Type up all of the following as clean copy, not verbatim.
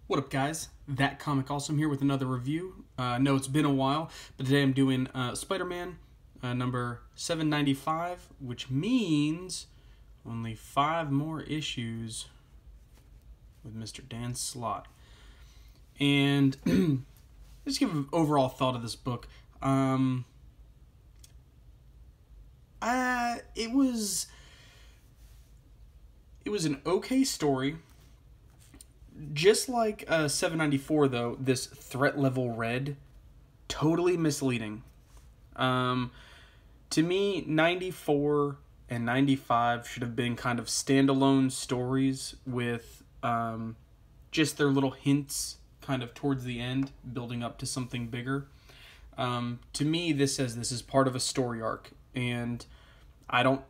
What up, guys? That Comic Awesome here with another review. No, it's been a while, but today I'm doing Spider-Man number 795, which means only 5 more issues with Mr. Dan Slott. And just give an overall thought of this book. It was an okay story. Just like 794, though, this threat level red, totally misleading. To me, 94 and 95 should have been kind of standalone stories with just their little hints kind of towards the end, building up to something bigger. To me, this says this is part of a story arc, and I don't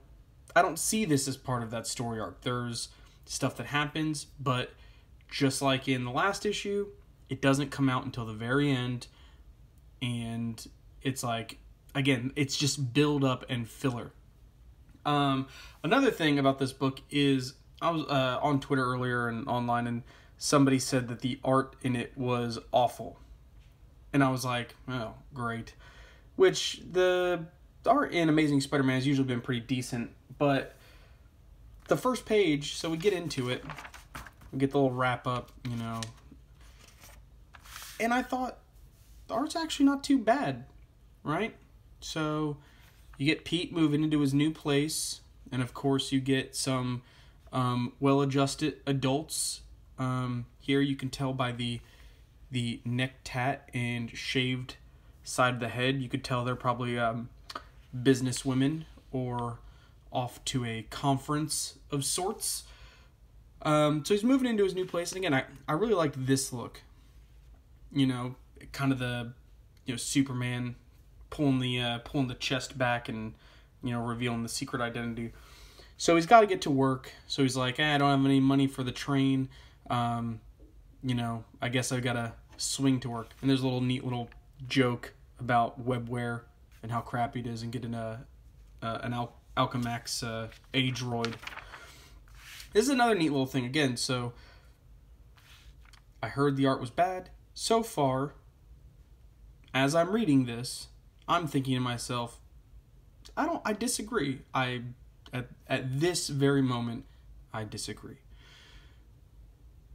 see this as part of that story arc. There's stuff that happens, but just like in the last issue, it doesn't come out until the very end, and it's like, again, it's just build up and filler. Another thing about this book is, I was on Twitter earlier and online, and somebody said that the art in it was awful. And I was like, oh, great. Which, the art in Amazing Spider-Man has usually been pretty decent, but the first page, so we get into it, we get the little wrap up, you know. And I thought, the art's actually not too bad, right? So, you get Pete moving into his new place, and of course you get some well-adjusted adults. Here you can tell by the neck tat and shaved side of the head. You could tell they're probably business women or off to a conference of sorts. So he's moving into his new place, and again, I really liked this look. You know, kind of the, you know, Superman pulling the chest back and, you know, revealing the secret identity. So he's got to get to work. So he's like, I don't have any money for the train. You know, I guess I've got to swing to work. And there's a little neat little joke about webware and how crappy it is, and getting an Alchemax A-droid. This is another neat little thing again. So I heard the art was bad. So far, as I'm reading this, I'm thinking to myself, I disagree. At this very moment, I disagree.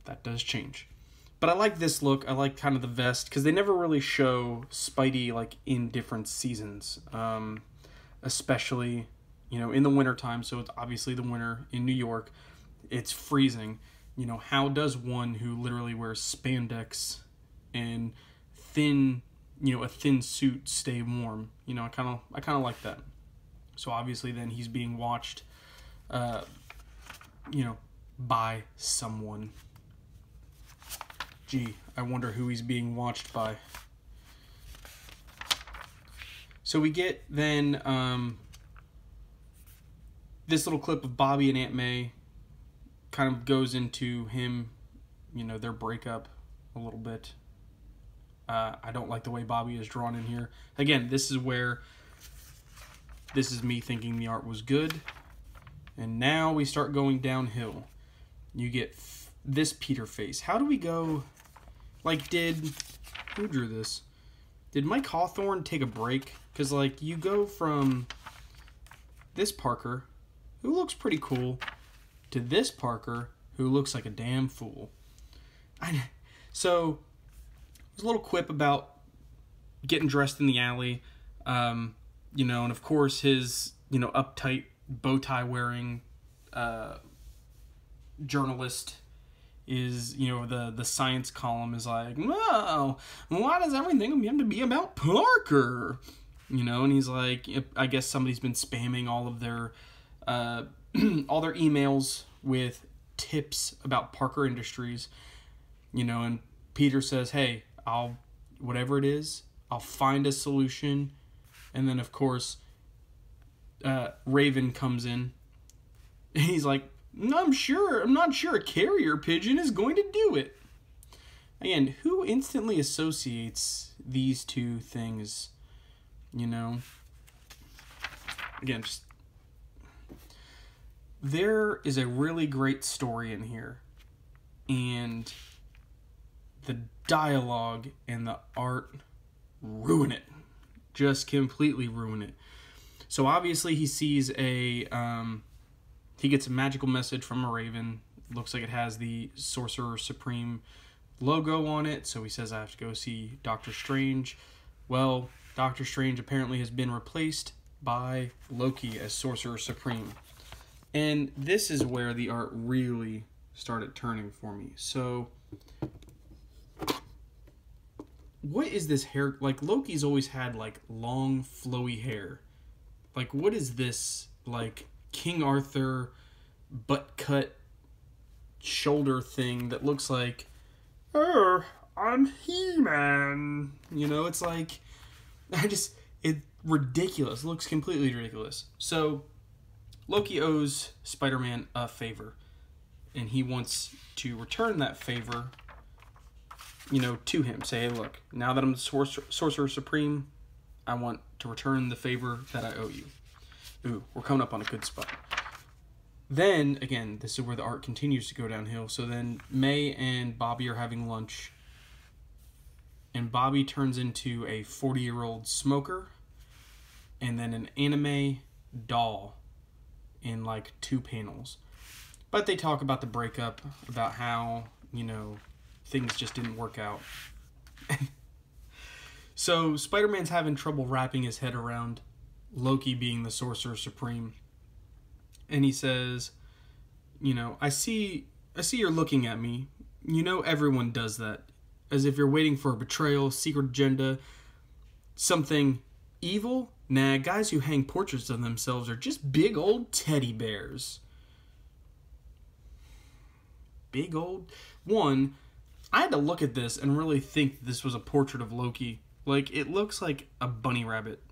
That does change. But I like this look. I like kind of the vest, because they never really show Spidey like in different seasons. Especially, you know, in the wintertime, so it's obviously the winter in New York. It's freezing. You know, how does one who literally wears spandex and thin, you know, a thin suit stay warm? You know, I kind of like that. So obviously then he's being watched, you know, by someone. Gee, I wonder who he's being watched by. So we get then this little clip of Bobby and Aunt May. Kind of goes into him, you know, their breakup a little bit. I don't like the way Bobby is drawn in here. Again, this is me thinking the art was good. And now we start going downhill. You get this Peter face. How do we go? Like, who drew this? Did Mike Hawthorne take a break? Because, like, you go from this Parker, who looks pretty cool, to this Parker, who looks like a damn fool. So, there's a little quip about getting dressed in the alley, you know, and of course his, you know, uptight bow tie wearing journalist is, you know, the science column is like, no, why does everything have to be about Parker? You know, and he's like, I guess somebody's been spamming all of their all their emails with tips about Parker Industries, you know, and Peter says, hey, whatever it is, I'll find a solution. And then, of course, Raven comes in, and he's like, I'm not sure a carrier pigeon is going to do it. Again, who instantly associates these two things, you know? Again, just, there is a really great story in here, and the dialogue and the art ruin it. Just completely ruin it. So obviously he sees he gets a magical message from a raven. Looks like it has the Sorcerer Supreme logo on it. So he says, I have to go see Doctor Strange. Well, Doctor Strange apparently has been replaced by Loki as Sorcerer Supreme. And this is where the art really started turning for me. So, what is this hair? Like, Loki's always had, like, long, flowy hair. Like, what is this, like, King Arthur butt cut shoulder thing that looks like, oh, I'm He-Man. You know, it's like, it's ridiculous. It looks completely ridiculous. So, Loki owes Spider-Man a favor, and he wants to return that favor, you know, to him. Say, hey, look, now that I'm the Sorcerer Supreme, I want to return the favor that I owe you. Ooh, we're coming up on a good spot. Then, again, this is where the art continues to go downhill. So then May and Bobby are having lunch, and Bobby turns into a 40-year-old smoker, and then an anime doll in like 2 panels. But they talk about the breakup, about how, you know, things just didn't work out. So Spider-Man's having trouble wrapping his head around Loki being the Sorcerer Supreme. And he says, you know, I see you're looking at me. You know everyone does that. As if you're waiting for a betrayal, secret agenda, something evil. Nah, guys who hang portraits of themselves are just big old teddy bears. Big old... One, I had to look at this and really think this was a portrait of Loki. Like, it looks like a bunny rabbit.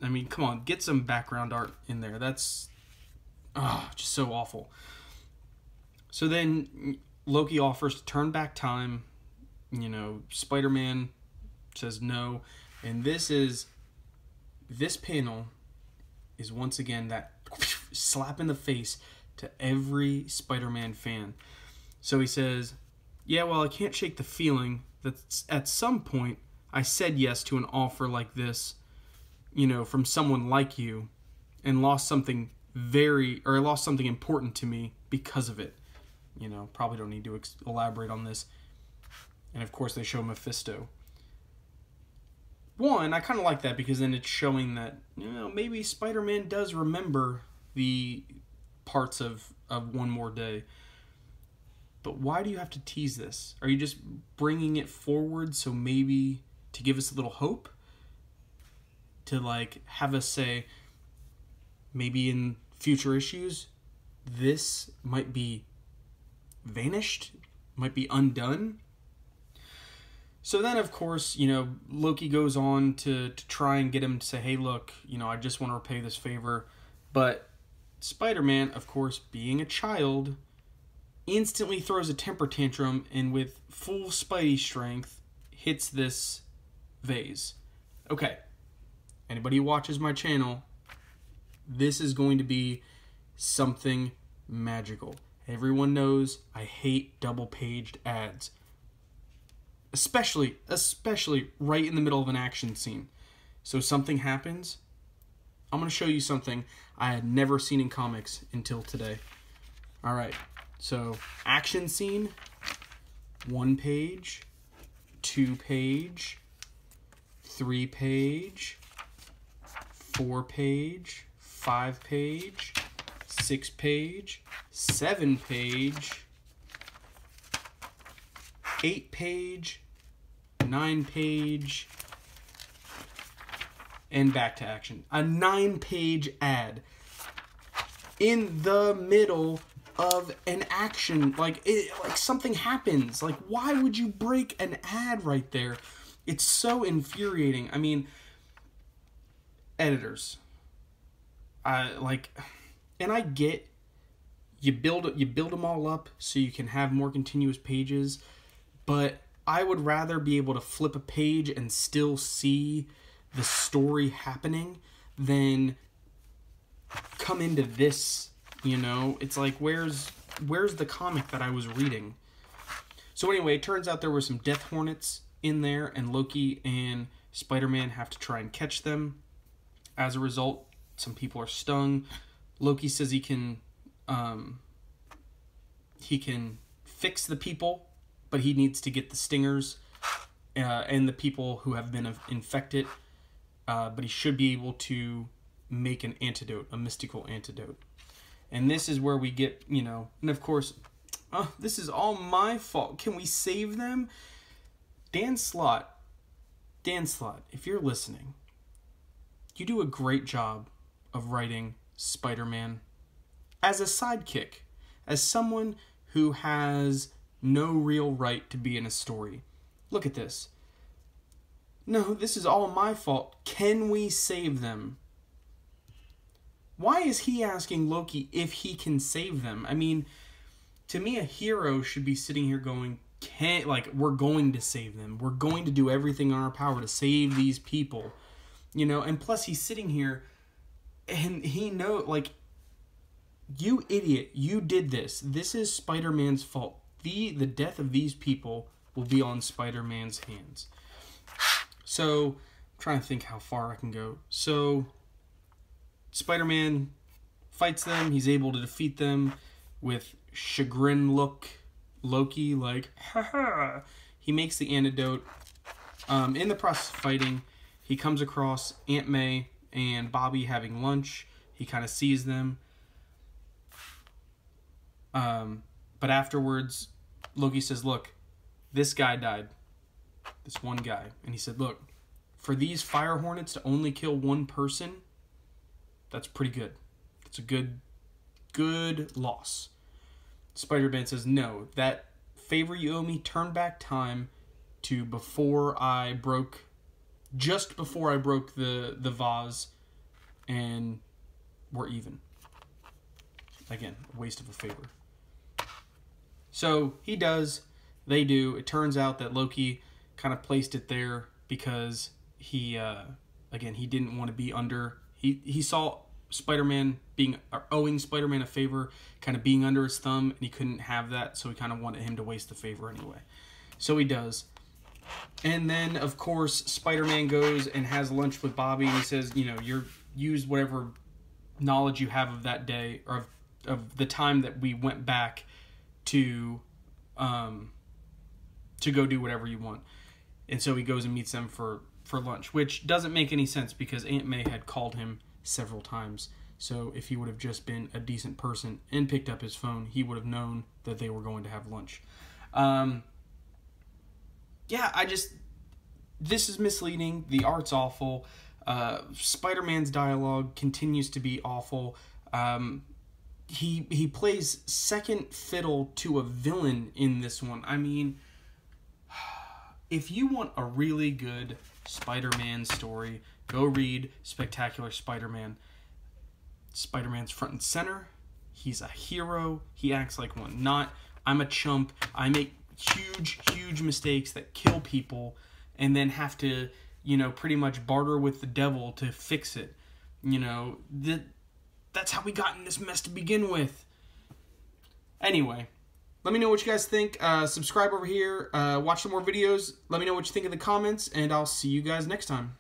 I mean, come on, get some background art in there. That's... just so awful. So then Loki offers to turn back time. You know, Spider-Man says no. And this panel is once again that slap in the face to every Spider-Man fan. So he says, yeah, well, I can't shake the feeling that at some point I said yes to an offer like this, you know, from someone like you, and lost something important to me because of it. You know, probably don't need to elaborate on this. And of course they show Mephisto. One, I kind of like that because then it's showing that, you know, maybe Spider-Man does remember the parts of One More Day. But why do you have to tease this? Are you just bringing it forward so maybe to give us a little hope? To, like, have us say, maybe in future issues, this might be vanished, might be undone? So then, of course, you know, Loki goes on to try and get him to say, hey, look, you know, I just want to repay this favor. But Spider-Man, of course, being a child, instantly throws a temper tantrum and with full Spidey strength hits this vase. Okay, anybody who watches my channel, this is going to be something magical. Everyone knows I hate double-paged ads. Especially right in the middle of an action scene. So something happens. I'm going to show you something I had never seen in comics until today. Alright, so action scene, 1 page, 2 page, 3 page, 4 page, 5 page, 6 page, 7 page, 8 page, 9 page, and back to action. A 9-page ad in the middle of an action. Like something happens. Like, why would you break an ad right there? It's so infuriating. I mean, editors. And I get you build them all up so you can have more continuous pages. But I would rather be able to flip a page and still see the story happening than come into this, you know? It's like, where's the comic that I was reading? So anyway, it turns out there were some Death Hornets in there, and Loki and Spider-Man have to try and catch them. As a result, some people are stung. Loki says he can fix the people, but he needs to get the stingers and the people who have been infected. But he should be able to make an antidote, a mystical antidote. And this is where we get, you know, and of course, this is all my fault. Can we save them? Dan Slott, if you're listening, you do a great job of writing Spider-Man as a sidekick, as someone who has no real right to be in a story. Look at this. No, this is all my fault. Can we save them? Why is he asking Loki if he can save them? I mean, to me, a hero should be sitting here going, we're going to save them. We're going to do everything in our power to save these people. You know, and plus he's sitting here and he knows, like, you idiot, you did this. This is Spider-Man's fault. The death of these people will be on Spider-Man's hands. So, I'm trying to think how far I can go. So, Spider-Man fights them. He's able to defeat them with chagrin look. Loki, like, haha. He makes the antidote. In the process of fighting, he comes across Aunt May and Bobby having lunch. He kind of sees them. But afterwards, Loki says, look, this guy died. This one guy. And he said, look, for these fire hornets to only kill one person, that's pretty good. It's a good loss. Spider-Man says, no, that favor you owe me, turn back time to just before I broke the vase, and we're even. Again, a waste of a favor. So he does, they do. It turns out that Loki kind of placed it there because he didn't want to be under, he saw Spider-Man owing Spider-Man a favor, kind of being under his thumb, and he couldn't have that, so he kind of wanted him to waste the favor anyway. So he does. And then, of course, Spider-Man goes and has lunch with Bobby, and he says, you know, use whatever knowledge you have of that day, or of the time that we went back to go do whatever you want. And so he goes and meets them for lunch, which doesn't make any sense because Aunt May had called him several times. So if he would have just been a decent person and picked up his phone, he would have known that they were going to have lunch. This is misleading. The art's awful. Spider-Man's dialogue continues to be awful. He plays second fiddle to a villain in this one. I mean, if you want a really good Spider-Man story, go read Spectacular Spider-Man. Spider-Man's front and center. He's a hero. He acts like one. Not, I'm a chump. I make huge mistakes that kill people and then have to, you know, pretty much barter with the devil to fix it. You know, that's how we got in this mess to begin with. Anyway, let me know what you guys think. Subscribe over here. Watch some more videos. Let me know what you think in the comments, and I'll see you guys next time.